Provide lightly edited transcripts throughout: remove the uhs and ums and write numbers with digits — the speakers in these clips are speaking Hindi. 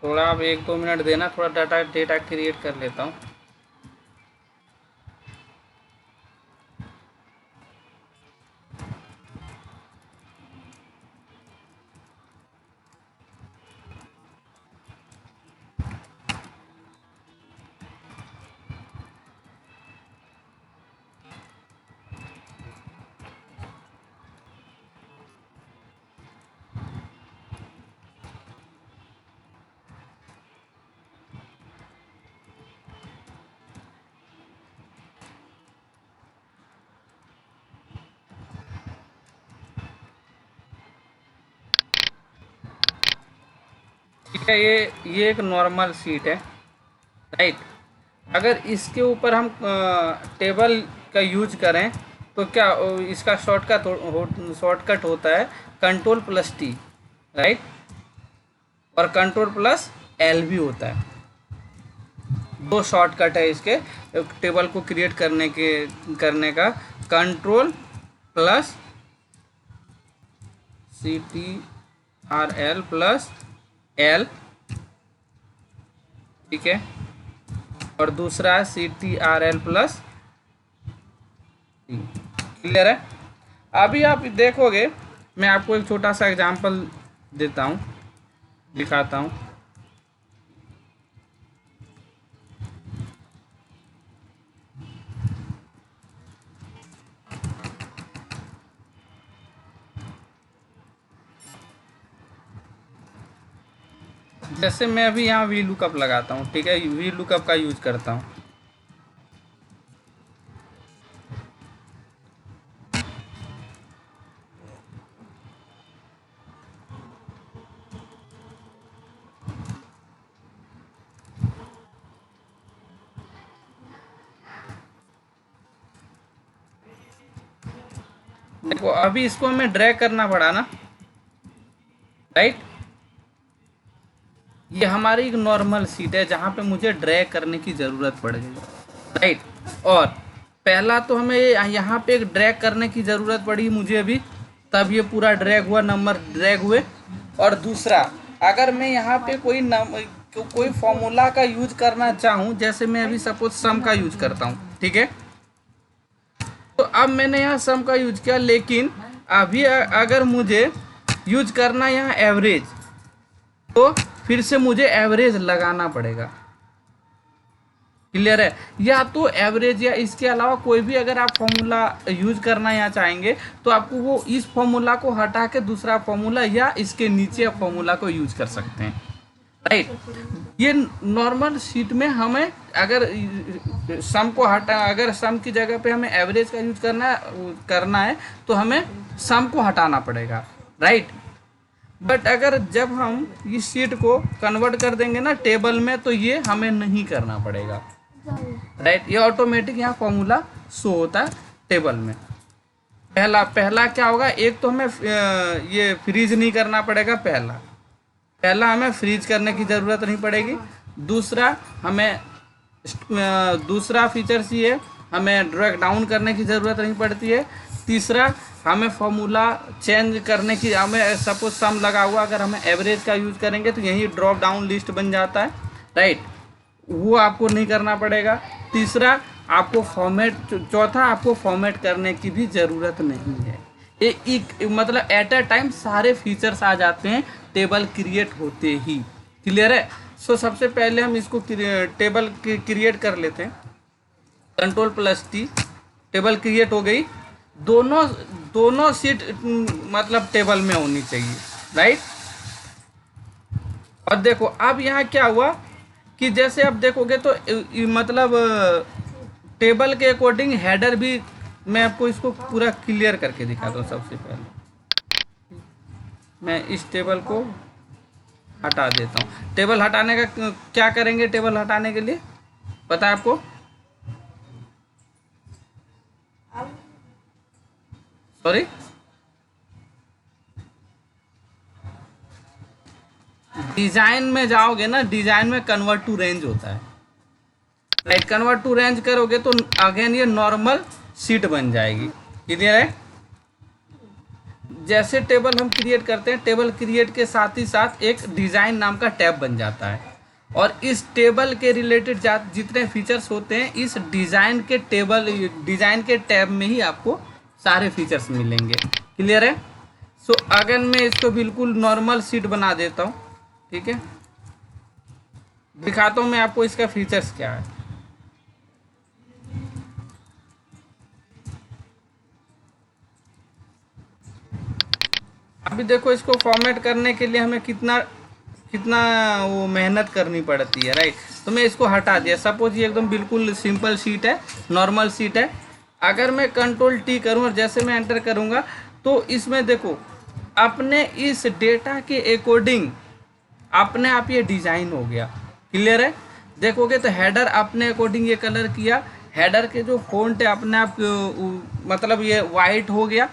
थोड़ा आप 1-2 मिनट देना, थोड़ा डाटा डेटा क्रिएट कर लेता हूँ। ठीक है, ये एक नॉर्मल शीट है, राइट। अगर इसके ऊपर हम टेबल का यूज करें तो क्या इसका शॉर्टकट होता है Ctrl+T, राइट, और Ctrl+L भी होता है। दो शॉर्टकट है इसके टेबल को क्रिएट करने का, Ctrl+Ctrl+L, ठीक है, और दूसरा है Ctrl+C। क्लियर है। अभी आप देखोगे, मैं आपको एक छोटा सा एग्जांपल देता हूँ, दिखाता हूँ। जैसे मैं अभी यहाँ वी लुकअप लगाता हूँ, ठीक है, वी लुकअप का यूज करता हूँ। देखो अभी इसको हमें ड्रैग करना पड़ा ना, राइट। ये हमारी एक नॉर्मल सीट है जहाँ पे मुझे ड्रैग करने की ज़रूरत पड़ गई, राइट। और पहला तो हमें यहाँ पे एक ड्रैग करने की ज़रूरत पड़ी मुझे अभी, तब ये पूरा ड्रैग हुआ, नंबर ड्रैग हुए। और दूसरा, अगर मैं यहाँ पे कोई फॉर्मूला का यूज करना चाहूँ, जैसे मैं अभी सपोज सम का यूज करता हूँ, ठीक है, तो अब मैंने यहाँ सम का यूज किया, लेकिन अभी अगर मुझे यूज करना यहाँ एवरेज, तो फिर से मुझे एवरेज लगाना पड़ेगा। क्लियर है। या तो एवरेज या इसके अलावा कोई भी अगर आप फॉर्मूला यूज करना यहाँ चाहेंगे तो आपको वो इस फॉर्मूला को हटा के दूसरा फॉर्मूला या इसके नीचे फॉर्मूला को यूज कर सकते हैं, राइट। ये नॉर्मल शीट में हमें अगर सम को हटा, अगर सम की जगह पे हमें एवरेज का यूज करना है तो हमें सम को हटाना पड़ेगा, राइट। बट अगर जब हम इस शीट को कन्वर्ट कर देंगे ना टेबल में, तो ये हमें नहीं करना पड़ेगा, राइट। ये ऑटोमेटिक यहाँ फॉर्मूला शो होता है टेबल में। पहला क्या होगा, एक तो हमें ये फ्रीज नहीं करना पड़ेगा, पहला हमें फ्रीज करने की ज़रूरत नहीं पड़ेगी। दूसरा हमें दूसरा फीचर्स ये है, हमें ड्रैग डाउन करने की ज़रूरत नहीं पड़ती है। तीसरा, हमें फॉर्मूला चेंज करने की, हमें सपोज सम लगा हुआ, अगर हमें एवरेज का यूज़ करेंगे तो यही ड्रॉप डाउन लिस्ट बन जाता है, राइट, वो आपको नहीं करना पड़ेगा। तीसरा आपको चौथा आपको फॉर्मेट करने की भी ज़रूरत नहीं है। एक मतलब एट अ टाइम सारे फीचर्स आ जाते हैं टेबल क्रिएट होते ही। क्लियर है। सो सबसे पहले हम इसको टेबल क्रिएट कर लेते हैं। Ctrl+T, टेबल क्रिएट हो गई। दोनों सीट मतलब टेबल में होनी चाहिए, राइट। और देखो अब यहाँ क्या हुआ कि जैसे आप देखोगे तो मतलब टेबल के अकॉर्डिंग हेडर भी, मैं आपको इसको पूरा क्लियर करके दिखाता हूँ। सबसे पहले मैं इस टेबल को हटा देता हूँ। टेबल हटाने का क्या करेंगे, टेबल हटाने के लिए पता है आपको? सॉरी, डिजाइन में जाओगे ना, डिजाइन में कन्वर्ट टू रेंज होता है, राइट। कन्वर्ट टू रेंज करोगे तो अगेन ये नॉर्मल शीट बन जाएगी। क्लियर है। जैसे टेबल हम क्रिएट करते हैं, टेबल क्रिएट के साथ ही साथ एक डिज़ाइन नाम का टैब बन जाता है, और इस टेबल के रिलेटेड जितने फीचर्स होते हैं इस डिज़ाइन के टैब में ही आपको सारे फीचर्स मिलेंगे। क्लियर है? सो अगर मैं इसको बिल्कुल नॉर्मल शीट बना देता हूँ, ठीक है, दिखाता हूँ मैं आपको इसका फीचर्स क्या है। अभी देखो, इसको फॉर्मेट करने के लिए हमें कितना कितना वो मेहनत करनी पड़ती है, राइट। तो मैं इसको हटा दिया। सपोज ये एकदम बिल्कुल सिंपल शीट है, नॉर्मल शीट है। अगर मैं कंट्रोल टी करूँ और जैसे मैं एंटर करूँगा तो इसमें देखो अपने इस डेटा के अकॉर्डिंग अपने आप ये डिज़ाइन हो गया। क्लियर है? देखोगे तो हेडर अपने अकॉर्डिंग ये कलर किया, हेडर के जो फॉन्ट है अपने आप मतलब ये वाइट हो गया,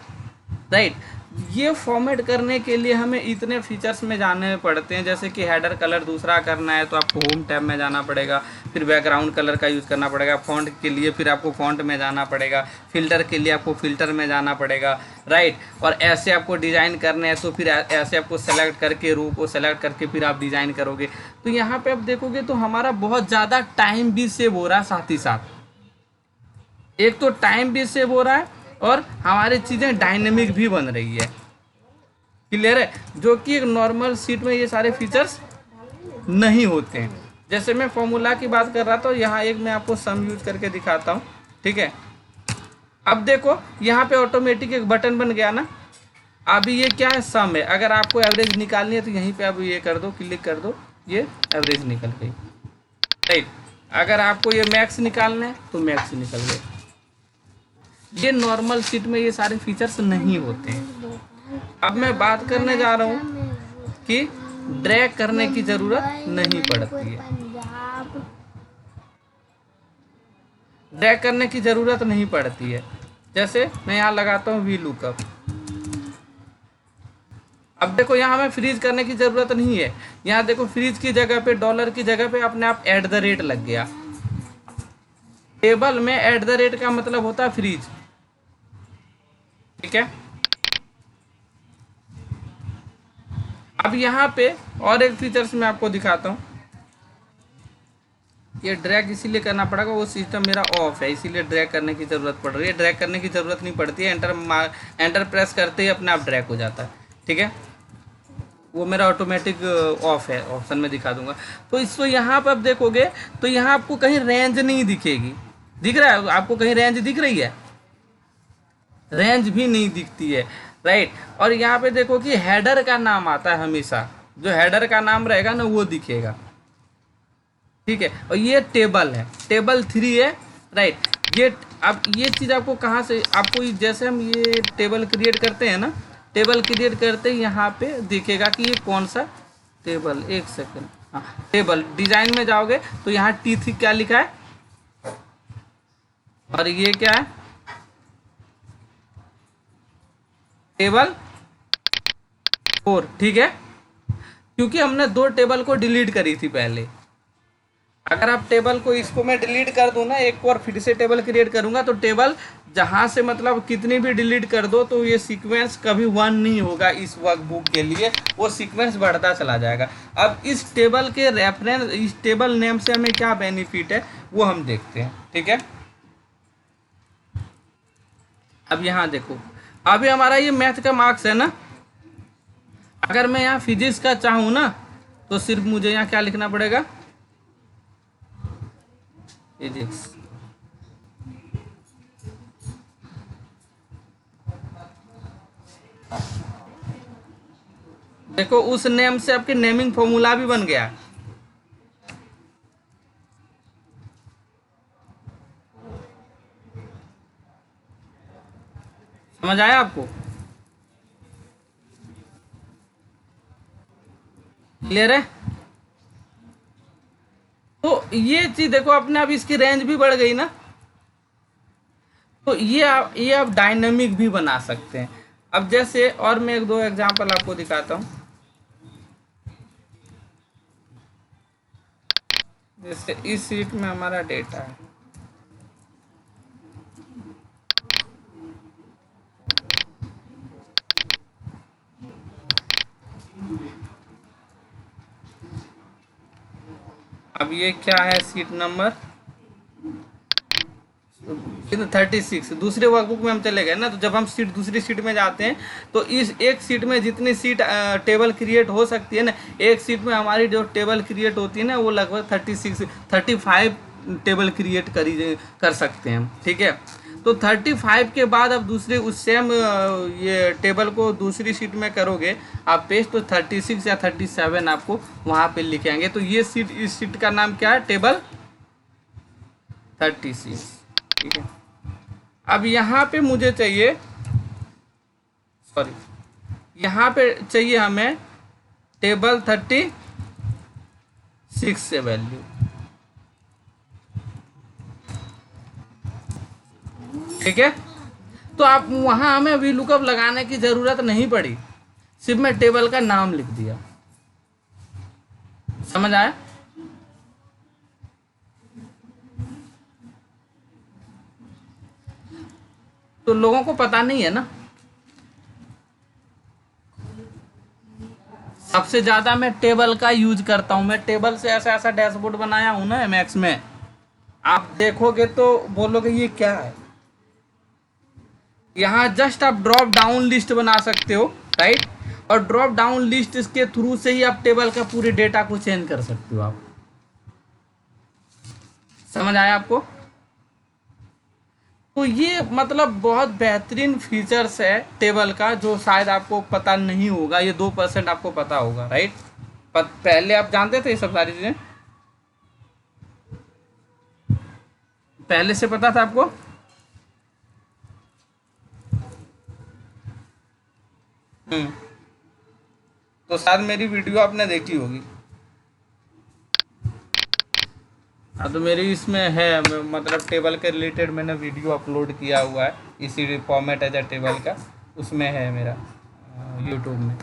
राइट। ये फॉर्मेट करने के लिए हमें इतने फीचर्स में जाने पड़ते हैं, जैसे कि हेडर कलर दूसरा करना है तो आपको होम टैब में जाना पड़ेगा, फिर बैकग्राउंड कलर का यूज़ करना पड़ेगा, फॉन्ट के लिए फिर आपको फॉन्ट में जाना पड़ेगा, फिल्टर के लिए आपको फिल्टर में जाना पड़ेगा, राइट। और ऐसे आपको डिज़ाइन करने हैं तो फिर ऐसे आपको सेलेक्ट करके रो को सेलेक्ट करके फिर आप डिज़ाइन करोगे। तो यहाँ पर आप देखोगे तो हमारा बहुत ज़्यादा टाइम भी सेव हो रहा है, साथ ही साथ एक तो टाइम भी सेव हो रहा है और हमारी चीज़ें डायनेमिक भी बन रही है। क्लियर है? जो कि एक नॉर्मल शीट में ये सारे फीचर्स नहीं होते हैं। जैसे मैं फॉर्मूला की बात कर रहा था, यहाँ एक मैं आपको सम यूज करके दिखाता हूँ, ठीक है। अब देखो यहाँ पे ऑटोमेटिक एक बटन बन गया ना। अभी ये क्या है? सम है। अगर आपको एवरेज निकालनी है तो यहीं पे अब ये कर दो, क्लिक कर दो, ये एवरेज निकल गई, राइट। अगर आपको ये मैक्स निकालना है तो मैक्स निकल गए। ये नॉर्मल शीट में ये सारे फीचर्स नहीं होते हैं। अब मैं बात करने जा रहा हूँ कि ड्रैग करने की ज़रूरत नहीं पड़ती है। ड्रैग करने की ज़रूरत नहीं पड़ती है। जैसे मैं यहाँ लगाता हूँ वी लुकअप। अब देखो यहाँ हमें फ्रीज करने की ज़रूरत नहीं है। यहाँ देखो फ्रीज की जगह पे, डॉलर की जगह पे अपने आप एट द रेट लग गया। टेबल में एट द रेट का मतलब होता है फ्रीज, ठीक है। अब यहाँ पे और एक फीचर्स मैं आपको दिखाता हूँ। ये ड्रैग इसीलिए करना पड़ेगा, वो सिस्टम मेरा ऑफ है इसीलिए ड्रैग करने की ज़रूरत पड़ रही है। ड्रैग करने की ज़रूरत नहीं पड़ती है, एंटर प्रेस करते ही अपने आप ड्रैग हो जाता है, ठीक है। वो मेरा ऑटोमेटिक ऑफ है, ऑप्शन में दिखा दूंगा। तो इसको यहाँ पर आप देखोगे तो यहाँ आपको कहीं रेंज नहीं दिखेगी। दिख रहा है आपको? कहीं रेंज दिख रही है? रेंज भी नहीं दिखती है, राइट। और यहाँ पे देखो कि हेडर का नाम आता है, हमेशा जो हेडर का नाम रहेगा ना वो दिखेगा, ठीक है। और ये टेबल है, टेबल 3 है, राइट। ये अब ये चीज़ आपको कहाँ से, आपको जैसे हम ये टेबल क्रिएट करते हैं ना, टेबल क्रिएट करते ही यहाँ पे दिखेगा कि ये कौन सा टेबल। एक सेकंड, हाँ, टेबल डिज़ाइन में जाओगे तो यहाँ T3 क्या लिखा है और ये क्या है? टेबल 4, ठीक है। क्योंकि हमने 2 टेबल को डिलीट करी थी पहले। अगर आप टेबल को, इसको मैं डिलीट कर दूं ना, एक बार फिर से टेबल क्रिएट करूंगा तो टेबल जहां से मतलब कितनी भी डिलीट कर दो तो ये सीक्वेंस कभी 1 नहीं होगा। इस वर्कबुक के लिए वो सीक्वेंस बढ़ता चला जाएगा। अब इस टेबल के रेफरेंस, इस टेबल नेम से हमें क्या बेनिफिट है वो हम देखते हैं, ठीक है। अब यहाँ देखो, अभी हमारा ये मैथ का मार्क्स है ना। अगर मैं यहाँ फिजिक्स का चाहूँ ना तो सिर्फ मुझे यहाँ क्या लिखना पड़ेगा? फिजिक्स। देखो उस नेम से आपके नेमिंग फॉर्मूला भी बन गया। समझ आया आपको? क्लियर है? तो ये चीज देखो अपने आप इसकी रेंज भी बढ़ गई ना। तो ये आप डायनेमिक भी बना सकते हैं। अब जैसे और मैं 1-2 एग्जांपल आपको दिखाता हूँ। जैसे इस शीट में हमारा डेटा है, अब ये क्या है सीट नंबर 36। दूसरे वर्कबुक में हम चले गए ना, तो जब हम दूसरी सीट में जाते हैं तो इस एक सीट में जितनी सीट टेबल क्रिएट हो सकती है ना, एक सीट में हमारी जो टेबल क्रिएट होती है ना वो लगभग 35 टेबल क्रिएट कर सकते हैं। ठीक है, तो 35 के बाद अब दूसरे उस सेम ये टेबल को दूसरी सीट में करोगे आप पेस्ट, तो 36 या 37 आपको वहाँ पे लिखे आएंगे। तो ये सीट, इस सीट का नाम क्या है? टेबल 36। ठीक है, अब यहाँ पे मुझे चाहिए, सॉरी, यहाँ पे चाहिए हमें टेबल 36 से वैल्यू। ठीक है, तो आप वहाँ हमें अभी लुकअप लगाने की ज़रूरत नहीं पड़ी, सिर्फ मैं टेबल का नाम लिख दिया। समझ आया? तो लोगों को पता नहीं है ना। सबसे ज़्यादा मैं टेबल का यूज करता हूँ। मैं टेबल से ऐसा ऐसा डैशबोर्ड बनाया हूँ ना एमएक्स में, आप देखोगे तो बोलोगे ये क्या है। यहाँ जस्ट आप ड्रॉप डाउन लिस्ट बना सकते हो, राइट, और ड्रॉप डाउन लिस्ट के थ्रू से ही आप टेबल का पूरे डेटा को चेंज कर सकते हो आप। समझ आया आपको? तो ये मतलब बहुत बेहतरीन फीचर्स है टेबल का, जो शायद आपको पता नहीं होगा। ये 2% आपको पता होगा, राइट। पहले आप जानते थे ये सब सारी चीजें? पहले से पता था आपको? तो शायद मेरी वीडियो आपने देखी होगी। हाँ, तो मेरी इसमें है, मतलब टेबल के रिलेटेड मैंने वीडियो अपलोड किया हुआ है इसी फॉर्मेट एज अ टेबल का, उसमें है मेरा यूट्यूब में,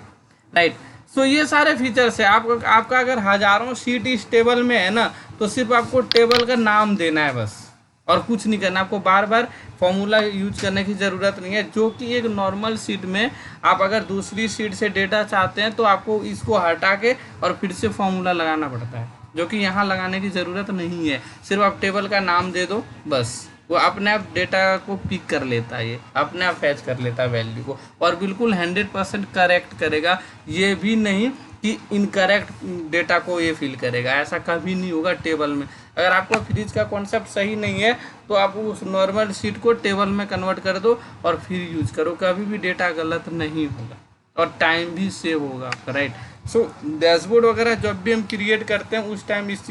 राइट। सो ये सारे फीचर्स है। आपका अगर हज़ारों सीट इस टेबल में है ना, तो सिर्फ आपको टेबल का नाम देना है बस, और कुछ नहीं करना। आपको बार बार फॉर्मूला यूज करने की ज़रूरत नहीं है, जो कि एक नॉर्मल सीट में आप अगर दूसरी सीट से डेटा चाहते हैं तो आपको इसको हटा के और फिर से फॉर्मूला लगाना पड़ता है, जो कि यहाँ लगाने की ज़रूरत नहीं है। सिर्फ आप टेबल का नाम दे दो बस, वो अपने आप डेटा को पिक कर लेता है, ये अपने आप फैच कर लेता है वैल्यू को, और बिल्कुल 100% करेक्ट करेगा। ये भी नहीं कि इनकरेक्ट डेटा को ये फिल करेगा, ऐसा कभी नहीं होगा टेबल में। अगर आपका फ्रिज का कॉन्सेप्ट सही नहीं है तो आप उस नॉर्मल शीट को टेबल में कन्वर्ट कर दो और फिर यूज करो, कभी भी डेटा गलत नहीं होगा और टाइम भी सेव होगा, राइट। सो डैशबोर्ड वगैरह जब भी हम क्रिएट करते हैं उस टाइम इस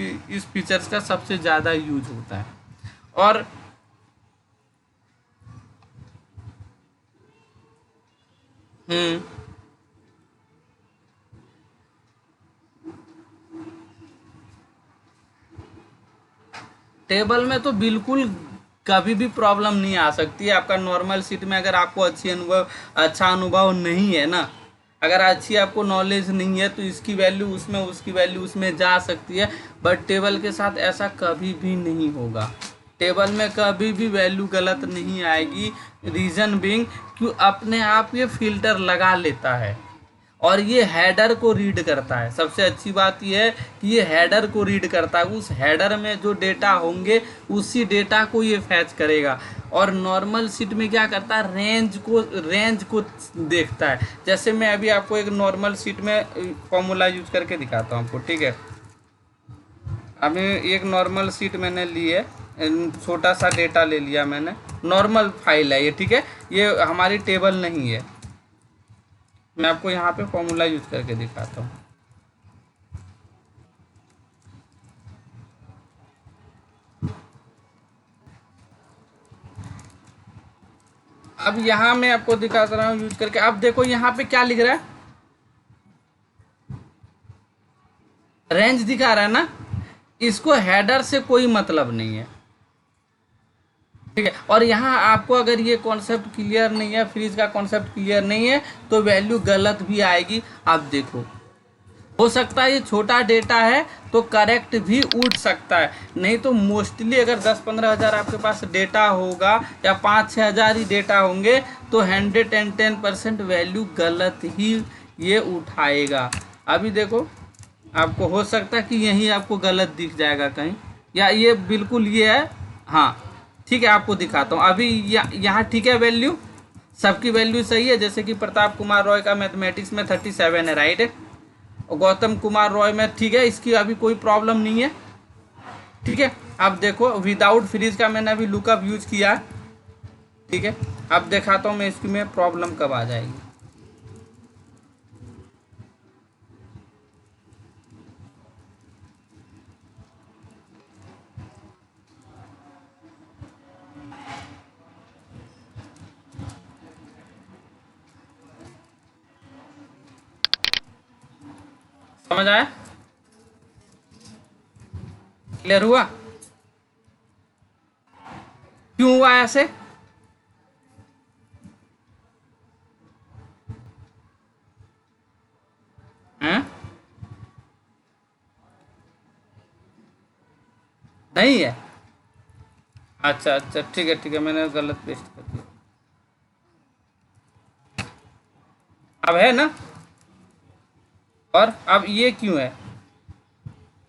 फीचर्स का सबसे ज़्यादा यूज होता है। और टेबल में तो बिल्कुल कभी भी प्रॉब्लम नहीं आ सकती है। आपका नॉर्मल सीट में अगर आपको अच्छा अनुभव नहीं है ना, अगर अच्छी आपको नॉलेज नहीं है, तो इसकी वैल्यू उसमें, उसकी वैल्यू उसमें जा सकती है, बट टेबल के साथ ऐसा कभी भी नहीं होगा। टेबल में कभी भी वैल्यू गलत नहीं आएगी। रीज़न बीइंग क्यों, अपने आप ये फिल्टर लगा लेता है और ये हेडर को रीड करता है। सबसे अच्छी बात यह है कि ये हेडर को रीड करता है, उस हेडर में जो डेटा होंगे उसी डेटा को ये फैच करेगा। और नॉर्मल सीट में क्या करता है, रेंज को देखता है। जैसे मैं अभी आपको एक नॉर्मल सीट में फॉर्मूला यूज करके दिखाता हूँ आपको, ठीक है। अभी एक नॉर्मल सीट मैंने ली है, छोटा सा डेटा ले लिया मैंने, नॉर्मल फाइल है ये, ठीक है, ये हमारी टेबल नहीं है। मैं आपको यहाँ पे फॉर्मूला यूज करके दिखाता हूँ। अब यहाँ मैं आपको दिखाता रहा हूँ यूज करके। अब देखो यहाँ पे क्या लिख रहा है, रेंज दिखा रहा है ना, इसको हेडर से कोई मतलब नहीं है, ठीक है। और यहाँ आपको अगर ये कॉन्सेप्ट क्लियर नहीं है, फ्रीज का कॉन्सेप्ट क्लियर नहीं है, तो वैल्यू गलत भी आएगी। आप देखो, हो सकता है ये छोटा डेटा है तो करेक्ट भी उठ सकता है, नहीं तो मोस्टली अगर 10-15 हज़ार आपके पास डेटा होगा या 5-6 हज़ार ही डेटा होंगे तो 110% वैल्यू गलत ही ये उठाएगा। अभी देखो आपको हो सकता है कि यहीं आपको गलत दिख जाएगा कहीं, या ये बिल्कुल ये है। हाँ ठीक है, आपको दिखाता हूँ अभी। यहाँ ठीक है, वैल्यू सबकी वैल्यू सही है। जैसे कि प्रताप कुमार रॉय का मैथमेटिक्स में 37 है, राइट है। और गौतम कुमार रॉय में ठीक है, इसकी अभी कोई प्रॉब्लम नहीं है। ठीक है, अब देखो विदाउट फ्रीज का मैंने अभी लुकअप यूज किया है। ठीक है, अब दिखाता हूँ मैं इसकी में प्रॉब्लम कब आ जाएगी। समझ आया? क्लियर हुआ? क्यों हुआ ऐसे? हैं? नहीं है? अच्छा अच्छा, ठीक है, मैंने गलत पेस्ट कर दिया। अब है ना? और अब ये क्यों है?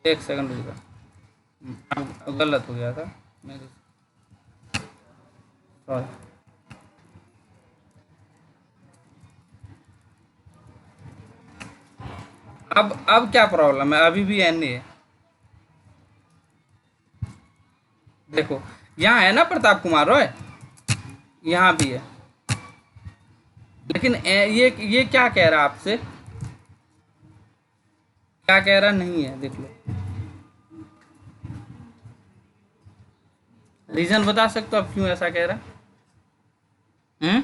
एक सेकंड रुक जा। अब गलत हो गया था मेरे, सॉरी। अब क्या प्रॉब्लम है? अभी भी एन है। देखो यहाँ है ना प्रताप कुमार रॉय, यहाँ भी है। लेकिन ये क्या कह रहा है आपसे? क्या कह रहा नहीं है? देख लो, रीजन बता सकते हो आप क्यों ऐसा कह रहा है? हम्म?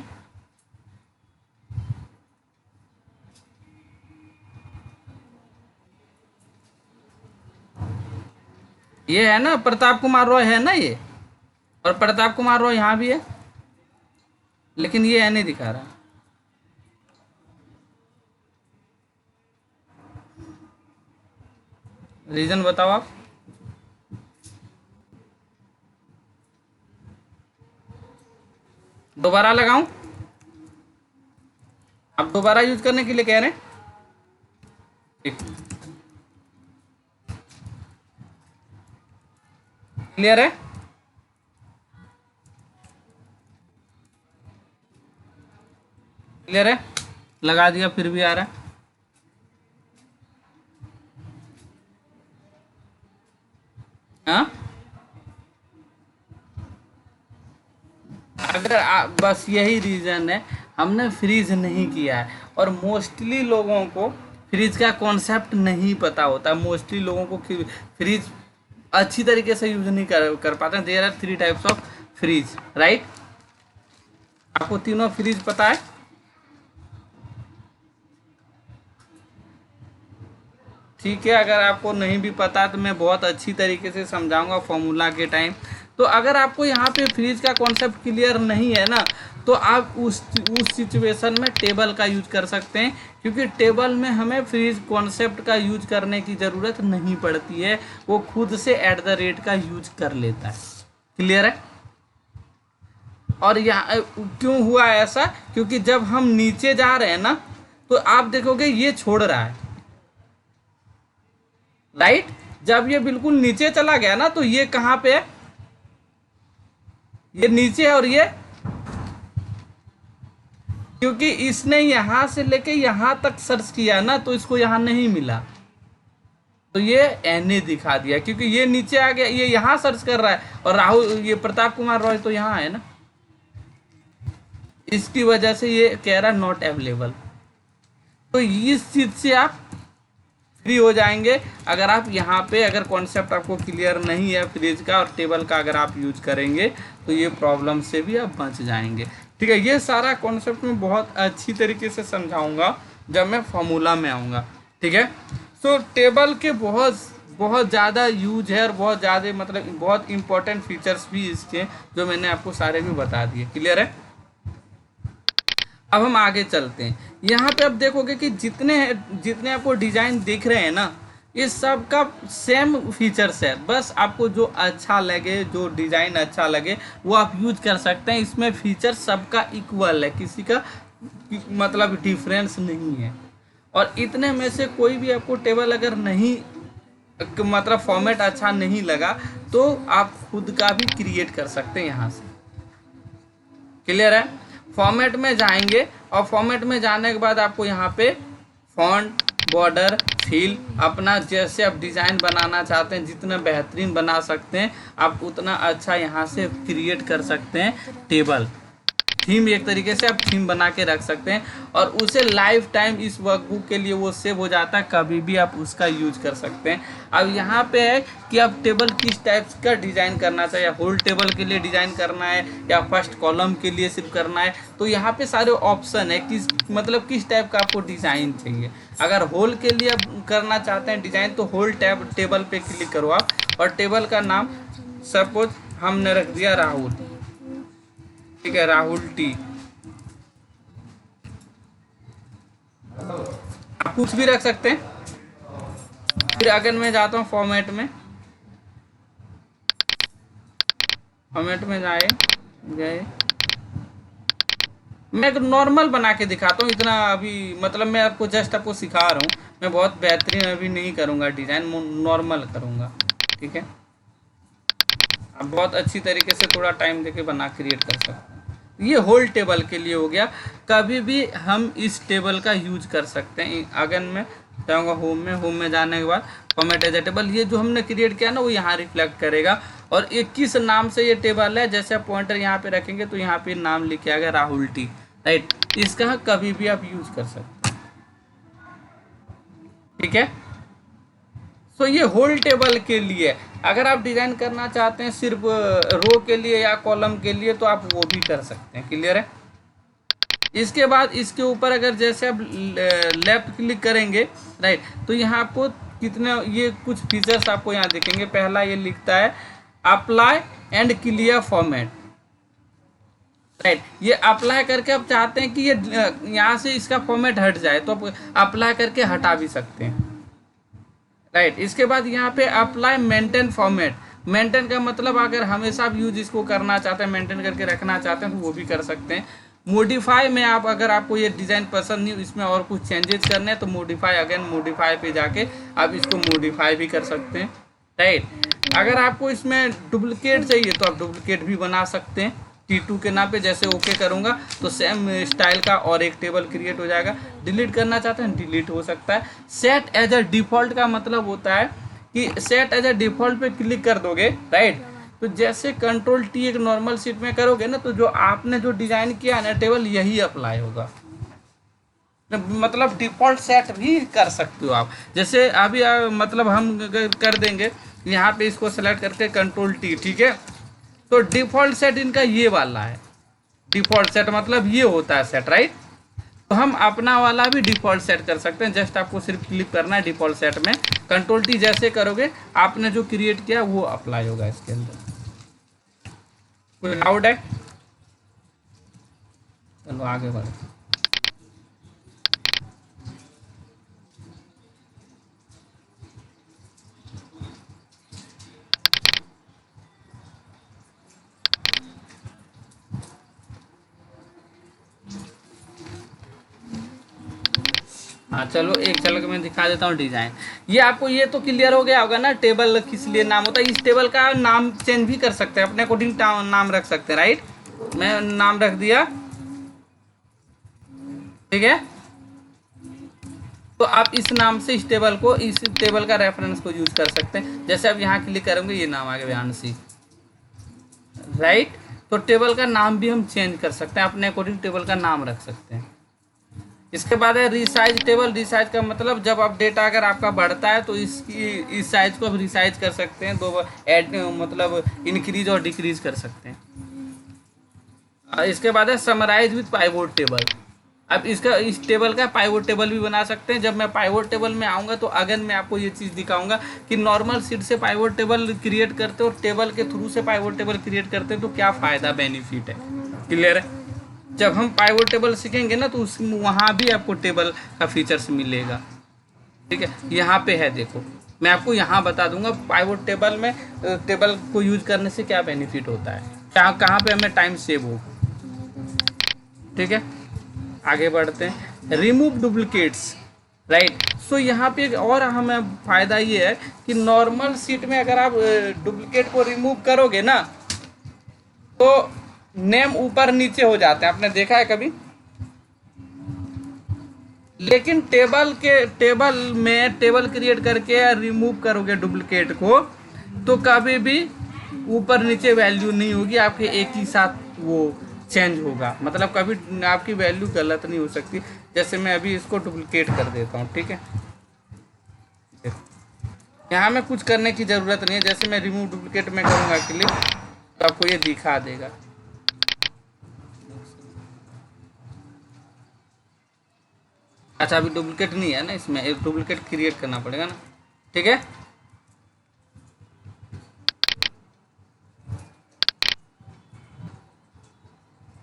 ये है ना प्रताप कुमार रॉय, है ना ये। और प्रताप कुमार रॉय यहाँ भी है, लेकिन ये है नहीं दिखा रहा। रीजन बताओ आप। दोबारा लगाऊं? आप दोबारा यूज करने के लिए कह रहे हैं? ठीक, क्लियर है? क्लियर है? लगा दिया फिर भी आ रहा है। हाँ, अगर बस यही रीज़न है, हमने फ्रीज नहीं किया है। और मोस्टली लोगों को फ्रीज का कॉन्सेप्ट नहीं पता होता। मोस्टली लोगों को फ्रीज अच्छी तरीके से यूज नहीं कर पाते हैं। There are 3 types of freeze, right. आपको तीनों फ्रीज पता है? ठीक है, अगर आपको नहीं भी पता तो मैं बहुत अच्छी तरीके से समझाऊंगा फॉर्मूला के टाइम। तो अगर आपको यहाँ पे फ्रीज का कॉन्सेप्ट क्लियर नहीं है ना, तो आप उस सिचुएशन में टेबल का यूज कर सकते हैं, क्योंकि टेबल में हमें फ्रीज कॉन्सेप्ट का यूज करने की ज़रूरत नहीं पड़ती है। वो खुद से एट द रेट का यूज कर लेता है। क्लियर है? और यहाँ क्यों हुआ ऐसा? क्योंकि जब हम नीचे जा रहे हैं ना, तो आप देखोगे ये छोड़ रहा है, राइट। जब ये बिल्कुल नीचे चला गया ना, तो ये कहाँ पे है? ये नीचे है। और ये क्योंकि इसने यहां से लेके यहां तक सर्च किया ना, तो इसको यहां नहीं मिला, तो ये एनए दिखा दिया। क्योंकि ये नीचे आ गया, ये यहां सर्च कर रहा है, और राहुल ये प्रताप कुमार रॉय तो यहाँ है ना, इसकी वजह से ये कह रहा नॉट अवेलेबल। तो इस चीज से आप फ्री हो जाएंगे। अगर आप यहाँ पे अगर कॉन्सेप्ट आपको क्लियर नहीं है फ्रीज का और टेबल का, अगर आप यूज करेंगे तो ये प्रॉब्लम से भी आप बच जाएंगे। ठीक है, ये सारा कॉन्सेप्ट मैं बहुत अच्छी तरीके से समझाऊंगा जब मैं फॉर्मूला में आऊँगा। ठीक है, तो टेबल के बहुत बहुत ज़्यादा यूज है, और बहुत ज़्यादा मतलब बहुत इंपॉर्टेंट फीचर्स भी इसके, जो मैंने आपको सारे भी बता दिए। क्लियर है? अब हम आगे चलते हैं। यहाँ पे आप देखोगे कि जितने जितने आपको डिजाइन दिख रहे हैं ना, ये सब का सेम फीचर्स है। बस आपको जो अच्छा लगे, जो डिजाइन अच्छा लगे, वो आप यूज कर सकते हैं। इसमें फीचर सबका इक्वल है, किसी का मतलब डिफरेंस नहीं है। और इतने में से कोई भी आपको टेबल अगर नहीं मतलब फॉर्मेट अच्छा नहीं लगा तो आप खुद का भी क्रिएट कर सकते हैं यहाँ से। क्लियर है? फॉर्मेट में जाएंगे और फॉर्मेट में जाने के बाद आपको यहाँ पे फॉन्ट, बॉर्डर, फील अपना जैसे आप डिज़ाइन बनाना चाहते हैं जितना बेहतरीन बना सकते हैं आप उतना अच्छा यहाँ से क्रिएट कर सकते हैं। टेबल थीम एक तरीके से आप थीम बना के रख सकते हैं और उसे लाइफ टाइम इस वर्कबुक के लिए वो सेव हो जाता है, कभी भी आप उसका यूज कर सकते हैं। अब यहाँ पे है कि आप टेबल किस टाइप का डिज़ाइन करना चाहिए, होल टेबल के लिए डिज़ाइन करना है या फर्स्ट कॉलम के लिए सिर्फ करना है, तो यहाँ पे सारे ऑप्शन है किस मतलब किस टाइप का आपको डिज़ाइन चाहिए। अगर होल के लिए आप करना चाहते हैं डिज़ाइन तो होल टेबल पे क्लिक करो आप और टेबल का नाम सपोज हमने रख दिया राहुल, ठीक है, राहुल टी। आप कुछ भी रख सकते हैं। फिर अगर मैं जाता हूँ फॉर्मेट में, फॉर्मेट में गए मैं एक नॉर्मल बना के दिखाता हूँ। इतना अभी मतलब मैं आपको जस्ट आपको सिखा रहा हूँ, मैं बहुत बेहतरीन अभी नहीं करूँगा डिज़ाइन, नॉर्मल करूँगा, ठीक है। आप बहुत अच्छी तरीके से थोड़ा टाइम देके बना क्रिएट कर सकते हैं। ये होल टेबल के लिए हो गया, कभी भी हम इस टेबल का यूज कर सकते हैं। अगर मैं जाऊँगा होम में जाने के बाद फॉर्मेट एज ए टेबल, ये जो हमने क्रिएट किया ना वो यहाँ रिफ्लेक्ट करेगा और ये किस नाम से ये टेबल है, जैसे आप पॉइंटर यहाँ पे रखेंगे तो यहाँ पे नाम लिखे आ गया राहुल टी, राइट। इसका कभी भी आप यूज कर सकते हैं, ठीक है। सो ये होल टेबल के लिए। अगर आप डिज़ाइन करना चाहते हैं सिर्फ रो के लिए या कॉलम के लिए तो आप वो भी कर सकते हैं। क्लियर है? इसके बाद इसके ऊपर अगर जैसे आप लेफ्ट क्लिक करेंगे, राइट, तो यहाँ आपको कितने ये कुछ फीचर्स आपको यहाँ दिखेंगे। पहला ये लिखता है apply and clear format, right. ये अप्लाई करके आप चाहते हैं कि ये यहाँ से इसका फॉर्मेट हट जाए तो आप अप्लाई करके हटा भी सकते हैं, राइट। इसके बाद यहाँ पे अप्लाई मेंटेन फॉर्मेट, मेंटेन का मतलब अगर हमेशा आप यूज इसको करना चाहते हैं, मेंटेन करके रखना चाहते हैं तो वो भी कर सकते हैं। मॉडिफाई में आप अगर आपको ये डिज़ाइन पसंद नहीं, इसमें और कुछ चेंजेस करने हैं तो मॉडिफाई, अगेन मॉडिफाई पे जाके आप इसको मॉडिफाई भी कर सकते हैं, राइट। अगर आपको इसमें डुप्लीकेट चाहिए तो आप डुप्लीकेट भी बना सकते हैं T2 के नाम पे। जैसे ओके करूँगा तो सेम स्टाइल का और एक टेबल क्रिएट हो जाएगा। डिलीट करना चाहते हैं डिलीट हो सकता है। सेट एज अ डिफ़ॉल्ट का मतलब होता है कि सेट एज अ डिफ़ॉल्ट पे क्लिक कर दोगे, राइट, तो जैसे Ctrl+T एक नॉर्मल शीट में करोगे ना तो जो आपने जो डिज़ाइन किया ना टेबल यही अप्लाई होगा। मतलब डिफ़ॉल्ट सेट भी कर सकते हो आप। जैसे अभी मतलब हम कर देंगे यहाँ पे इसको सेलेक्ट करके Ctrl+T, ठीक है, तो डिफ़ॉल्ट सेट इनका ये वाला है। डिफ़ॉल्ट सेट मतलब ये होता है सेट, राइट। तो हम अपना वाला भी डिफ़ॉल्ट सेट कर सकते हैं। जस्ट आपको सिर्फ क्लिक करना है डिफ़ॉल्ट सेट में, Ctrl+T जैसे करोगे आपने जो क्रिएट किया वो अप्लाई होगा इसके अंदर। कोई डाउट है? चलो आगे बढ़े। हाँ चलो एक झलक मैं दिखा देता हूँ डिज़ाइन। ये आपको ये तो क्लियर हो गया होगा ना टेबल किस लिए नाम होता है। इस टेबल का नाम चेंज भी कर सकते हैं, अपने अकॉर्डिंग नाम रख सकते हैं, राइट। मैं नाम रख दिया, ठीक है। तो आप इस नाम से इस टेबल का रेफरेंस को यूज कर सकते हैं। जैसे आप यहाँ क्लिक करेंगे ये नाम आ गया व्यांशी, राइट। तो टेबल का नाम भी हम चेंज कर सकते हैं, अपने अकॉर्डिंग टेबल का नाम रख सकते हैं। इसके बाद है रिसाइज टेबल। रिसाइज का मतलब जब आप डेटा अगर आपका बढ़ता है तो इस साइज को आप रिसाइज कर सकते हैं, दो ऐड मतलब इंक्रीज और डिक्रीज कर सकते हैं। इसके बाद है समराइज विथ पाइवोट टेबल। अब इस टेबल का पाइवोट टेबल भी बना सकते हैं। जब मैं पाइवोट टेबल में आऊँगा तो अगर मैं आपको ये चीज़ दिखाऊंगा कि नॉर्मल शीट से पाइवोट टेबल क्रिएट करते हो और टेबल के थ्रू से पाइवोट टेबल क्रिएट करते हैं तो क्या फ़ायदा बेनिफिट है। क्लियर है? जब हम पाइवोट टेबल सीखेंगे ना तो वहाँ भी आपको टेबल का फीचर्स मिलेगा, ठीक है। यहाँ पे है, देखो मैं आपको यहाँ बता दूंगा पाइवोट टेबल में टेबल को यूज करने से क्या बेनिफिट होता है, कहाँ पे हमें टाइम सेव हो, ठीक है। आगे बढ़ते हैं। Remove duplicates. राइट। सो यहाँ पे एक और हमें फ़ायदा ये है कि नॉर्मल शीट में अगर आप डुप्लीकेट को रिमूव करोगे ना तो नेम ऊपर नीचे हो जाते हैं, आपने देखा है कभी? लेकिन टेबल में टेबल क्रिएट करके रिमूव करोगे डुप्लीकेट को तो कभी भी ऊपर नीचे वैल्यू नहीं होगी, आपके एक ही साथ वो चेंज होगा, मतलब कभी आपकी वैल्यू गलत नहीं हो सकती। जैसे मैं अभी इसको डुप्लीकेट कर देता हूँ, ठीक है। यहाँ में कुछ करने की ज़रूरत नहीं है, जैसे मैं रिमूव डुप्लीकेट में करूँगा क्लिक तो आपको ये दिखा देगा। अच्छा अभी डुप्लीकेट नहीं है ना, इसमें एक डुप्लीकेट क्रिएट करना पड़ेगा ना, ठीक है।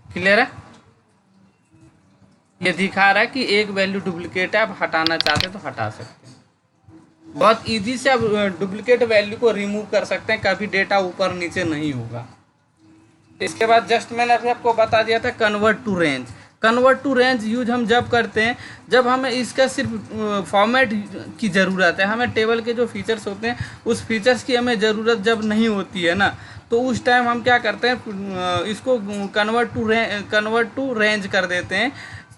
क्लियर है? ये दिखा रहा है कि एक वैल्यू डुप्लीकेट है, आप हटाना चाहते हैं तो हटा सकते हैं। बहुत इजी से आप डुप्लीकेट वैल्यू को रिमूव कर सकते हैं, कभी डेटा ऊपर नीचे नहीं होगा। इसके बाद जस्ट मैंने अभी आपको बता दिया था convert to range. Convert to range use हम जब करते हैं जब हमें इसका सिर्फ फॉर्मेट की ज़रूरत है, हमें टेबल के जो फीचर्स होते हैं उस फीचर्स की हमें ज़रूरत जब नहीं होती है ना, तो उस टाइम हम क्या करते हैं, इसको कन्वर्ट टू रेंज कर देते हैं।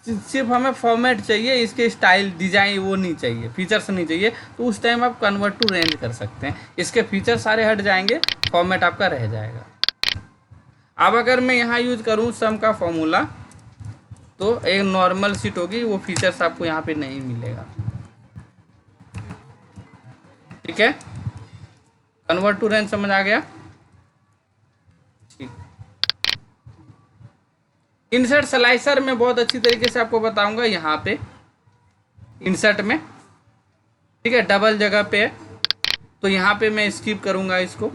सिर्फ हमें फॉर्मेट चाहिए, इसके स्टाइल डिज़ाइन वो नहीं चाहिए, फीचर्स नहीं चाहिए, तो उस टाइम आप कन्वर्ट टू रेंज कर सकते हैं। इसके फीचर सारे हट जाएंगे, फॉर्मेट आपका रह जाएगा। अब अगर मैं यहाँ यूज करूँ सम का फॉर्मूला तो एक नॉर्मल शीट होगी, वो फीचर्स आपको यहाँ पे नहीं मिलेगा, ठीक है। कन्वर्ट टू रेंज समझ आ गया? ठीक। इंसर्ट स्लाइसर में बहुत अच्छी तरीके से आपको बताऊंगा यहाँ पे इंसर्ट में, ठीक है। डबल जगह पे है तो यहाँ पे मैं स्किप करूंगा इसको।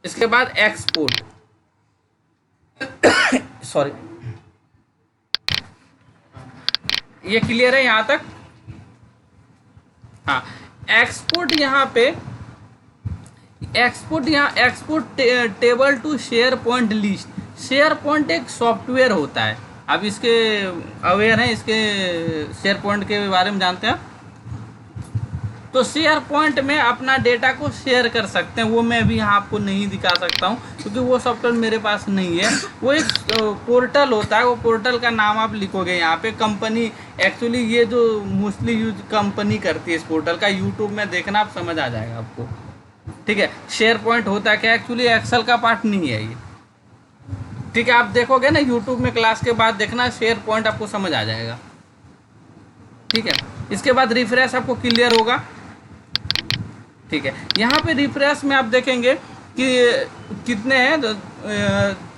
इसके बाद एक्सपोर्ट सॉरी, ये क्लियर है यहाँ तक? हाँ, एक्सपोर्ट यहाँ पे export table to SharePoint list. SharePoint एक सॉफ्टवेयर होता है, आप इसके अवेयर हैं, इसके शेयर पॉइंट के बारे में जानते हैं? तो शेयर पॉइंट में अपना डेटा को शेयर कर सकते हैं, वो मैं अभी यहाँ आपको नहीं दिखा सकता हूँ क्योंकि वो सॉफ्टवेयर मेरे पास नहीं है। वो एक पोर्टल होता है, वो पोर्टल का नाम आप लिखोगे यहाँ पे, कंपनी एक्चुअली ये जो मोस्टली यूज कंपनी करती है इस पोर्टल का, यूट्यूब में देखना आप समझ आ जाएगा आपको, ठीक है। शेयर पॉइंट होता है क्या, एक्चुअली एक्सेल का पार्ट नहीं है ये, ठीक है। आप देखोगे ना यूट्यूब में क्लास के बाद देखना, शेयर पॉइंट आपको समझ आ जाएगा, ठीक है। इसके बाद रिफ्रेश आपको क्लियर होगा, ठीक है। यहाँ पे रिफ्रेश में आप देखेंगे कि कितने हैं,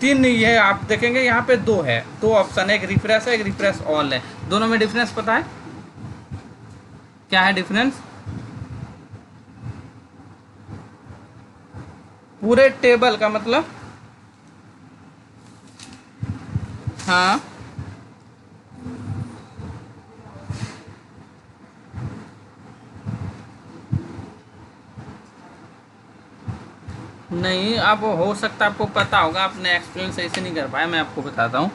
3 ही है, आप देखेंगे यहाँ पे 2 है, 2 ऑप्शन है, एक रिफ्रेश है एक रिफ्रेश ऑल है। दोनों में डिफरेंस पता है क्या है? डिफरेंस पूरे टेबल का मतलब, हाँ नहीं, आप हो सकता है आपको पता होगा, आपने एक्सप्लेन सही से नहीं कर पाया, मैं आपको बताता हूँ।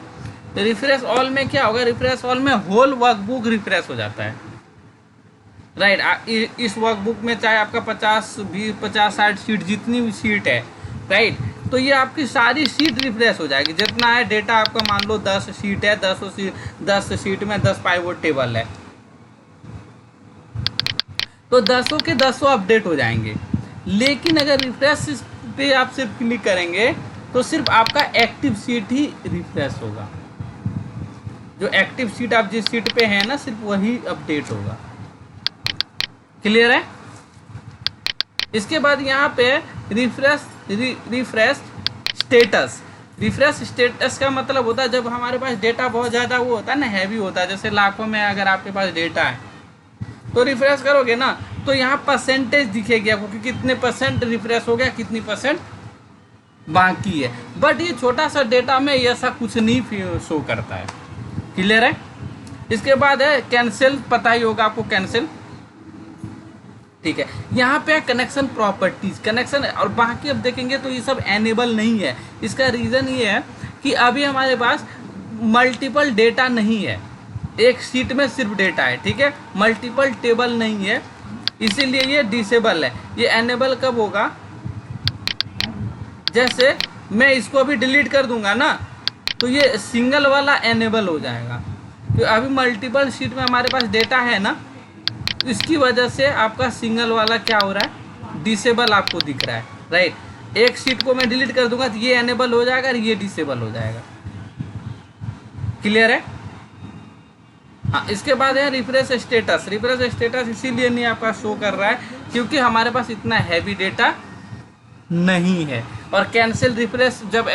रिफ्रेश ऑल में क्या होगा, रिफ्रेश ऑल में होल वर्कबुक रिफ्रेश हो जाता है, राइट। इस वर्कबुक में चाहे आपका 50-60 शीट जितनी भी शीट है, राइट, तो ये आपकी सारी शीट रिफ्रेश हो जाएगी। जितना है डेटा आपका, मान लो 10 शीट है, 10 शीट में 10 पाइवोट टेबल है, तो 10 के 10 अपडेट हो जाएंगे। लेकिन अगर रिफ्रेश पे आप सिर्फ क्लिक करेंगे तो सिर्फ आपका एक्टिव सीट ही रिफ्रेश होगा, जो एक्टिव सीट आप जिस सीट पे है ना, सिर्फ वही अपडेट होगा। क्लियर है? इसके बाद यहाँ पे रिफ्रेश स्टेटस। रिफ्रेश स्टेटस का मतलब होता है जब हमारे पास डेटा बहुत ज़्यादा वो होता है ना, हैवी होता है, जैसे लाखों में अगर आपके पास डेटा है तो रिफ्रेश करोगे ना तो यहाँ परसेंटेज दिखेगी आपको कि कितने % रिफ्रेश हो गया, कितनी % बाकी है। बट ये छोटा सा डेटा में ऐसा कुछ नहीं शो करता है। क्लियर है? इसके बाद है कैंसिल, पता ही होगा आपको कैंसिल, ठीक है। यहाँ पे कनेक्शन प्रॉपर्टीज, कनेक्शन, और बाकी अब देखेंगे तो ये सब एनेबल नहीं है। इसका रीज़न ये है कि अभी हमारे पास मल्टीपल डेटा नहीं है, एक शीट में सिर्फ डेटा है, ठीक है, मल्टीपल टेबल नहीं है, इसीलिए ये डिसेबल है। ये एनेबल कब होगा, जैसे मैं इसको अभी डिलीट कर दूंगा ना तो ये सिंगल वाला एनेबल हो जाएगा। तो अभी मल्टीपल शीट में हमारे पास डेटा है ना, तो इसकी वजह से आपका सिंगल वाला क्या हो रहा है, डिसेबल आपको दिख रहा है, राइट। एक शीट को मैं डिलीट कर दूंगा तो ये एनेबल हो जाएगा और ये डिसेबल हो जाएगा। क्लियर है? हाँ, इसके बाद है रिफ्रेश स्टेटस। रिफ्रेश स्टेटस इसीलिए नहीं आपका शो कर रहा है क्योंकि हमारे पास इतना हैवी डेटा नहीं है। और कैंसिल रिफ्रेश जब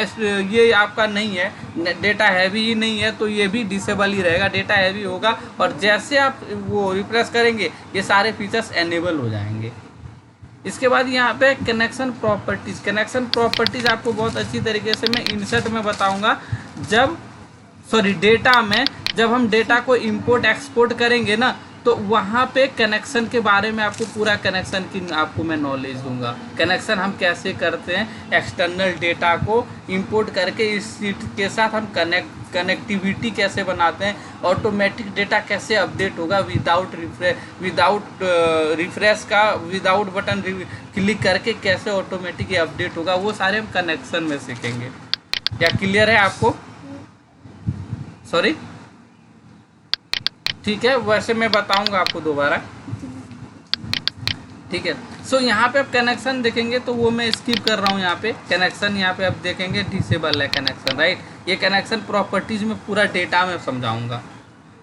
ये आपका नहीं है, डेटा हैवी ही नहीं है, तो ये भी डिसेबल ही रहेगा। डेटा हैवी होगा और जैसे आप वो रिफ्रेश करेंगे ये सारे फीचर्स एनेबल हो जाएंगे। इसके बाद यहाँ पे कनेक्शन प्रॉपर्टीज़। कनेक्शन प्रॉपर्टीज़ आपको बहुत अच्छी तरीके से मैं इंसर्ट में बताऊँगा, डेटा में जब हम डेटा को इंपोर्ट एक्सपोर्ट करेंगे ना तो वहाँ पे कनेक्शन के बारे में आपको पूरा कनेक्शन की आपको मैं नॉलेज दूंगा। कनेक्शन हम कैसे करते हैं, एक्सटर्नल डेटा को इंपोर्ट करके इस सीट के साथ हम कनेक्टिविटी कैसे बनाते हैं, ऑटोमेटिक डेटा कैसे अपडेट होगा विदाउट रिफ्रेश का, विदाउट बटन क्लिक करके कैसे ऑटोमेटिक अपडेट होगा, वो सारे हम कनेक्शन में सीखेंगे। क्या क्लियर है आपको? सॉरी, ठीक है, वैसे मैं बताऊंगा आपको दोबारा, ठीक है। सो यहाँ पे आप कनेक्शन देखेंगे तो वो मैं स्किप कर रहा हूँ। यहाँ पे कनेक्शन, यहाँ पे आप देखेंगे डिसेबल है कनेक्शन, राइट। ये कनेक्शन प्रॉपर्टीज़ में पूरा डेटा में समझाऊंगा,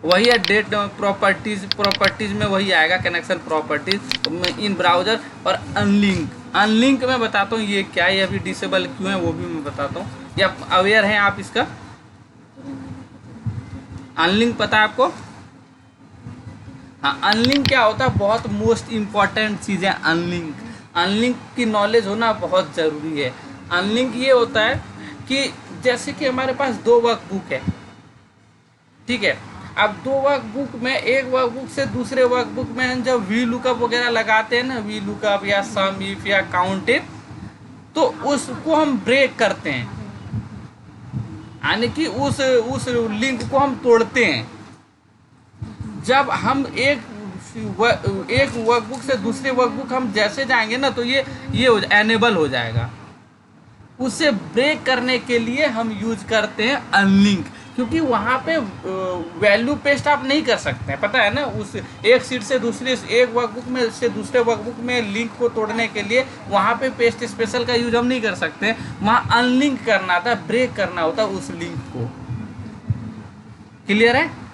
वही है डेट प्रॉपर्टीज़ में वही आएगा कनेक्शन प्रॉपर्टीज़ इन ब्राउज़र। और अनलिंक मैं बताता हूँ ये क्या है, ये अभी डिसेबल क्यों है वो भी मैं बताता हूँ। या अवेयर हैं आप इसका? अनलिंक पता है आपको? हाँ, अनलिंक क्या होता है, बहुत मोस्ट इम्पॉर्टेंट चीज़ है अनलिंक की नॉलेज होना बहुत ज़रूरी है। अनलिंक ये होता है कि जैसे कि हमारे पास दो वर्कबुक है, ठीक है। अब दो वर्कबुक में, एक वर्कबुक से दूसरे वर्कबुक में जब वी लुकअप वगैरह लगाते हैं ना, वी लुकअप या सम इफ या काउंट इफ, तो उसको हम ब्रेक करते हैं, यानी कि उस लिंक को हम तोड़ते हैं। जब हम एक वर्कबुक से दूसरे वर्कबुक हम जैसे जाएंगे ना तो ये एनेबल हो जाएगा। उसे ब्रेक करने के लिए हम यूज करते हैं अनलिंक, क्योंकि वहाँ पे वैल्यू पेस्ट आप नहीं कर सकते हैं, पता है ना। उस एक सीट से दूसरे, एक वर्कबुक में से दूसरे वर्कबुक में लिंक को तोड़ने के लिए वहाँ पे पेस्ट स्पेशल का यूज हम नहीं कर सकते। वहाँ अनलिंक करना था, ब्रेक करना होता उस लिंक को। क्लियर है?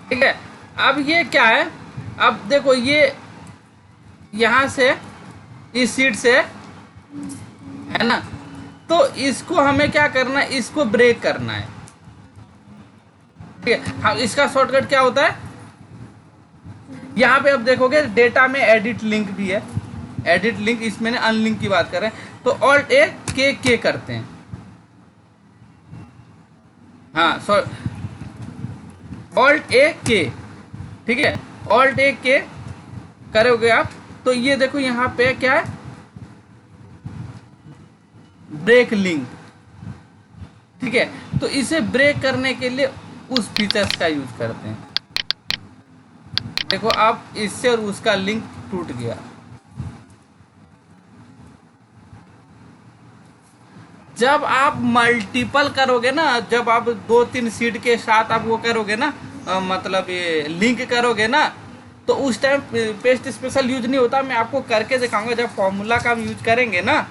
ठीक है। अब ये क्या है, अब देखो ये यहाँ से इस सीट से है ना, तो इसको हमें क्या करना है, इसको ब्रेक करना है, ठीक है। हाँ, इसका शॉर्टकट क्या होता है, यहाँ पे अब देखोगे डेटा में एडिट लिंक भी है, एडिट लिंक, इसमें अनलिंक की बात कर रहे हैं तो ऑल्ट ए के करते हैं। हाँ, ऑल्ट ए के, ठीक है, ऑल्ट ए के करोगे आप तो ये देखो यहाँ पे क्या है, ब्रेक लिंक, ठीक है। तो इसे ब्रेक करने के लिए उस फीचर्स का यूज करते हैं। देखो आप इससे और उसका लिंक टूट गया। जब आप मल्टीपल करोगे ना, जब आप 2-3 सीट के साथ आप वो करोगे ना, मतलब ये लिंक करोगे ना, तो उस टाइम पेस्ट स्पेशल यूज नहीं होता। मैं आपको करके दिखाऊंगा, जब फॉर्मूला का हम यूज करेंगे ना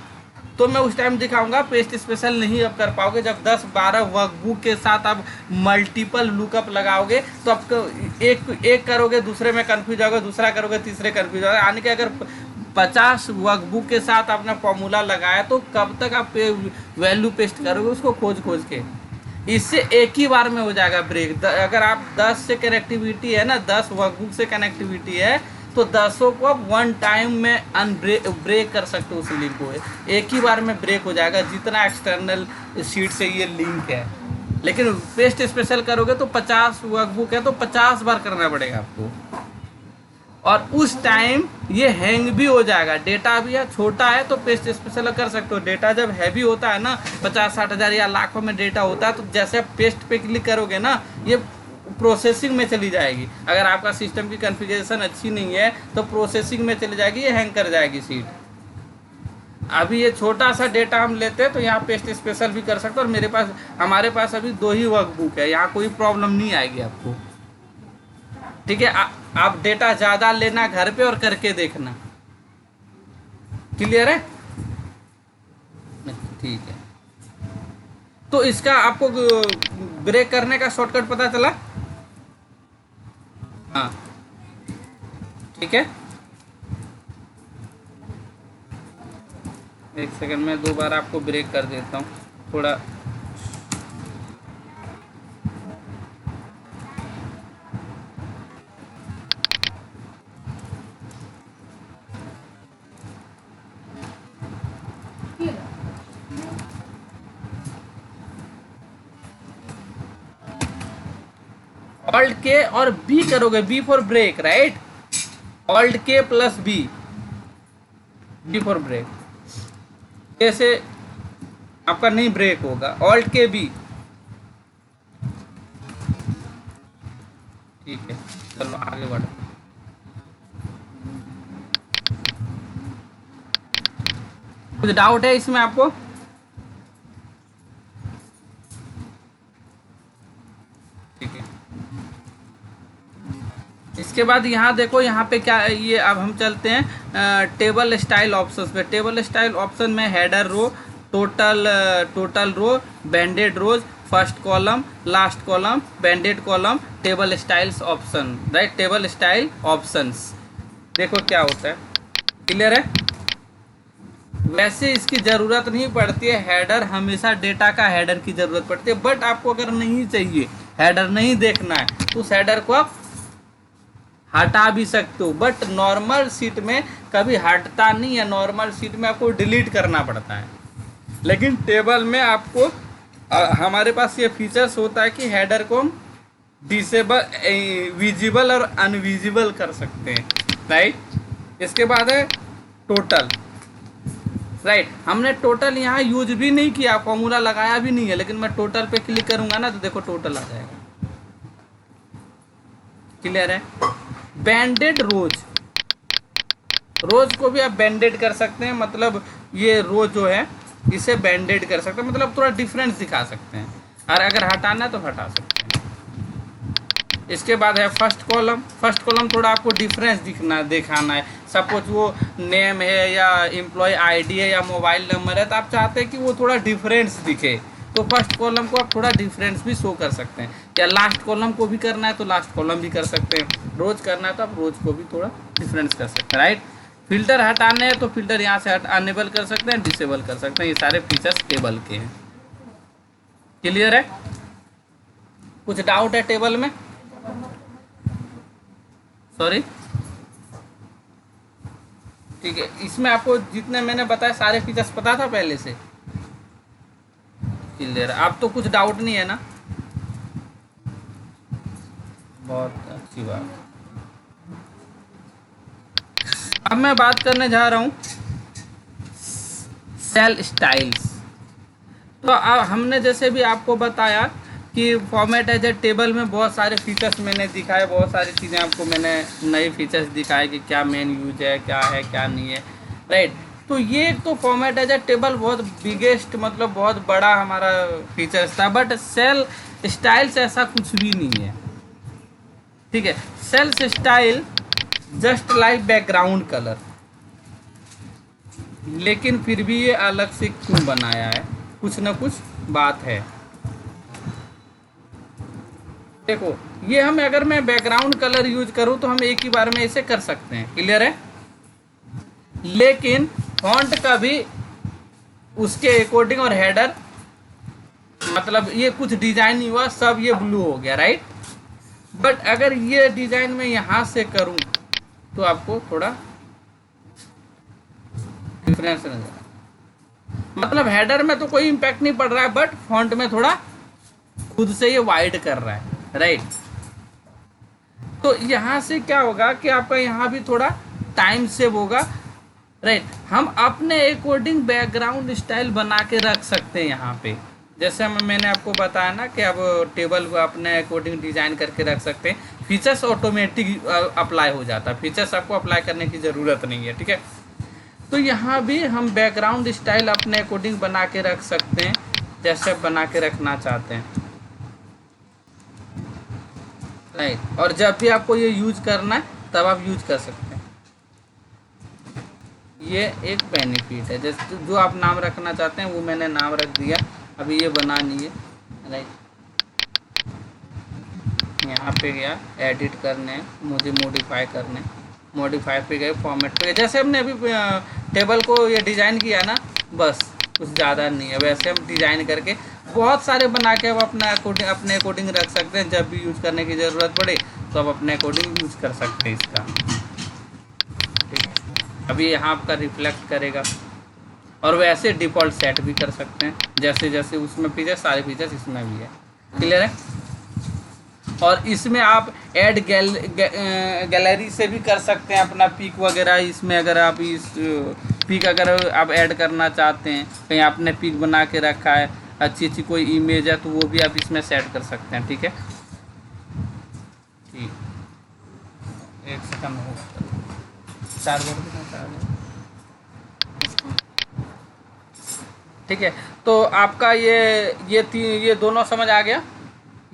तो मैं उस टाइम दिखाऊंगा। पेस्ट स्पेशल नहीं अब कर पाओगे। जब 10-12 वर्कबुक के साथ आप मल्टीपल लुकअप लगाओगे तो आपको एक करोगे दूसरे में कन्फ्यूज होगा, दूसरा करोगे तीसरे कन्फ्यूज होगा, यानी कि अगर 50 वर्कबुक के साथ आपने फॉर्मूला लगाया तो कब तक आप वैल्यू पेस्ट करोगे उसको खोज खोज के। इससे एक ही बार में हो जाएगा ब्रेक। अगर आप 10 से कनेक्टिविटी है ना, 10 वर्कबुक से कनेक्टिविटी है तो 10 को आप वन टाइम में ब्रेक कर सकते हो उस लिंक को। एक ही बार में ब्रेक हो जाएगा जितना एक्सटर्नल शीट से ये लिंक है। लेकिन पेस्ट स्पेशल करोगे तो 50 वर्कबुक है तो 50 बार करना पड़ेगा आपको, और उस टाइम ये हैंग भी हो जाएगा। डेटा भी है छोटा है तो पेस्ट स्पेशल कर सकते हो। डेटा जब हैवी होता है ना, 50-60 हज़ार या लाखों में डेटा होता है, तो जैसे आप पेस्ट पे क्लिक करोगे ना, ये प्रोसेसिंग में चली जाएगी। अगर आपका सिस्टम की कॉन्फ़िगरेशन अच्छी नहीं है तो प्रोसेसिंग में चली जाएगी, ये हैंग कर जाएगी सीट। अभी ये छोटा सा डेटा हम लेते हैं तो यहाँ पेस्ट स्पेशल भी कर सकते हैं। और हमारे पास अभी 2 ही वर्कबुक है, यहाँ कोई प्रॉब्लम नहीं आएगी आपको। ठीक है, आप डेटा ज़्यादा लेना घर पे और करके देखना। क्लियर है? ठीक है, तो इसका आपको ब्रेक करने का शॉर्टकट पता चला? हाँ, ठीक है। एक सेकंड में 2 बार आपको ब्रेक कर देता हूँ थोड़ा। ऑल्ट के और बी करोगे, B for break, right? Alt K plus B, B for break. कैसे आपका नहीं ब्रेक होगा? ऑल्ट के बी। ठीक है, चलो आगे बढ़ो। कुछ डाउट है इसमें आपको? ठीक है, इसके बाद यहाँ देखो, यहाँ पे क्या है ये। अब हम चलते हैं टेबल स्टाइल ऑप्शंस पे। टेबल स्टाइल ऑप्शन में header row, total row, banded rows, first column, last column, banded column, table styles option, right? Table style options देखो क्या होता है। क्लियर है? वैसे इसकी ज़रूरत नहीं पड़ती है, हेडर हमेशा डेटा का हेडर की ज़रूरत पड़ती है। बट आपको अगर नहीं चाहिए, हेडर नहीं देखना है, तो उस हेडर को आप हटा भी सकते हो। बट नॉर्मल शीट में कभी हटता नहीं है, नॉर्मल शीट में आपको डिलीट करना पड़ता है। लेकिन टेबल में आपको हमारे पास ये फीचर्स होता है कि हेडर को हम डिसेबल, विजिबल और अनविजिबल कर सकते हैं, राइट? इसके बाद है टोटल, राइट? हमने टोटल यहाँ यूज भी नहीं किया, फॉर्मूला लगाया भी नहीं है, लेकिन मैं टोटल पे क्लिक करूंगा ना तो देखो टोटल आ जाएगा। क्लियर है? बैंडेड रोज, रोज को भी आप बैंडेड कर सकते हैं, मतलब ये रो जो है इसे बैंडेड कर सकते हैं, मतलब थोड़ा डिफरेंस दिखा सकते हैं, और अगर हटाना है तो हटा सकते हैं। इसके बाद है फर्स्ट कॉलम। फर्स्ट कॉलम थोड़ा आपको डिफरेंस दिखाना है। सपोज वो नेम है या एम्प्लॉय आईडी है या मोबाइल नंबर है, तो आप चाहते हैं कि वो थोड़ा डिफरेंस दिखे, तो फर्स्ट कॉलम को आप थोड़ा डिफरेंस भी शो कर सकते हैं। या लास्ट कॉलम को भी करना है तो लास्ट कॉलम भी कर सकते हैं। रोज करना है तो आप रोज को भी थोड़ा डिफरेंस कर सकते हैं, राइट? फिल्टर हटाने हैं तो फिल्टर यहाँ से अनेबल कर सकते हैं, डिसेबल कर सकते हैं। ये सारे फीचर्स टेबल के हैं। क्लियर है? कुछ डाउट है टेबल में? सॉरी, ठीक है। इसमें आपको जितने मैंने बताया सारे फीचर्स पता था पहले से? क्लियर है? अब तो कुछ डाउट नहीं है ना? बहुत अच्छी बात। अब मैं बात करने जा रहा हूँ सेल स्टाइल्स। तो अब हमने जैसे भी आपको बताया कि फॉर्मेट एज ए टेबल में बहुत सारे फीचर्स मैंने दिखाए, बहुत सारी चीज़ें आपको मैंने नए फीचर्स दिखाए कि क्या मेन यूज है, क्या है क्या नहीं है, राइट? तो ये तो फॉर्मेट एज ए टेबल बहुत बिगेस्ट, मतलब बहुत बड़ा हमारा फीचर्स था। बट सेल स्टाइल्स ऐसा कुछ भी नहीं है, ठीक है? Cells style just like background colour, लेकिन फिर भी ये अलग से क्यों बनाया है? कुछ ना कुछ बात है। देखो, ये हम अगर मैं बैकग्राउंड कलर यूज करूँ तो हम एक ही बार में इसे कर सकते हैं, क्लियर है? लेकिन फॉन्ट का भी उसके अकॉर्डिंग, और हेडर मतलब ये कुछ डिजाइन नहीं हुआ, सब ये ब्लू हो गया, राइट। बट अगर ये डिजाइन मैं यहां से करूं तो आपको थोड़ा डिफरेंस नजर आए। मतलब हेडर में तो कोई इम्पैक्ट नहीं पड़ रहा है, बट फॉन्ट में थोड़ा खुद से ये वाइड कर रहा है, राइट। तो यहां से क्या होगा कि आपका यहाँ भी थोड़ा टाइम सेव होगा, राइट। हम अपने अकॉर्डिंग बैकग्राउंड स्टाइल बना के रख सकते हैं यहाँ पे। जैसे मैंने आपको बताया ना कि आप टेबल को अपने अकॉर्डिंग डिजाइन करके रख सकते हैं। फीचर्स ऑटोमेटिक अप्लाई हो जाता है, फीचर्स आपको अप्लाई करने की ज़रूरत नहीं है, ठीक है। तो यहाँ भी हम बैकग्राउंड स्टाइल अपने अकॉर्डिंग बना के रख सकते हैं, जैसे बना के रखना चाहते हैं, राइट। और जब भी आपको ये यूज करना है तब आप यूज कर सकते हैं। ये एक बेनिफिट है। जैसे जो आप नाम रखना चाहते हैं वो मैंने नाम रख दिया, अभी ये बना नहीं है, राइट। यहाँ पे गया एडिट करने, मुझे मॉडिफाई करने, मॉडिफाई पे गए, फॉर्मेट पे गए। जैसे हमने अभी टेबल को ये डिज़ाइन किया ना, बस कुछ ज़्यादा नहीं है। वैसे हम डिज़ाइन करके बहुत सारे बना के अब अपने अकॉर्डिंग रख सकते हैं। जब भी यूज़ करने की ज़रूरत पड़े तो अब अपने अकॉर्डिंग यूज़ कर सकते हैं इसका, ठीक है। अभी यहाँ आपका रिफ्लेक्ट करेगा, और वैसे डिफ़ॉल्ट सेट भी कर सकते हैं, जैसे जैसे उसमें फीचर्स सारे फीचर्स इसमें भी है, क्लियर है। और इसमें आप ऐड गैलरी से भी कर सकते हैं अपना पिक वगैरह। इसमें अगर आप इस पिक अगर आप ऐड करना चाहते हैं, कहीं आपने पिक बना के रखा है, अच्छी अच्छी कोई इमेज है, तो वो भी आप इसमें सेट कर सकते हैं, ठीक है। ठीक, एक सेकंड हो, ठीक है। तो आपका ये दोनों समझ आ गया।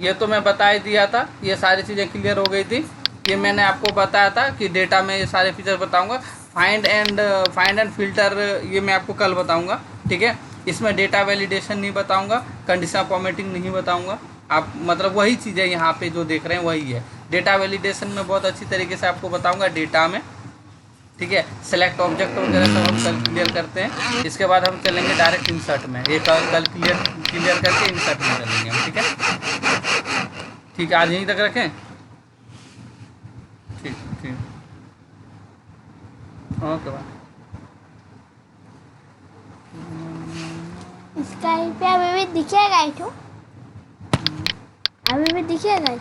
ये तो मैं बता ही दिया था, ये सारी चीज़ें क्लियर हो गई थी। ये मैंने आपको बताया था कि डेटा में ये सारे फीचर बताऊंगा। फाइंड एंड फिल्टर ये मैं आपको कल बताऊंगा, ठीक है। इसमें डेटा वैलिडेशन नहीं बताऊंगा, कंडीशन फॉर्मेटिंग नहीं बताऊंगा। आप मतलब वही चीज़ें यहाँ पे जो देख रहे हैं वही है। डेटा वैलिडेशन में बहुत अच्छी तरीके से आपको बताऊँगा डेटा में, ठीक है। सेलेक्ट ऑब्जेक्ट वगैरह सब हम कल क्लियर करते हैं। इसके बाद हम चलेंगे डायरेक्ट इंसर्ट में, ये कल क्लियर करके इंसर्ट में चलेंगे हम, ठीक है। ठीक है, आज यहीं तक रखें, ठीक ठीक, ओके बाय। स्काइप पे अभी भी दिखेगा, अभी भी दिखेगा।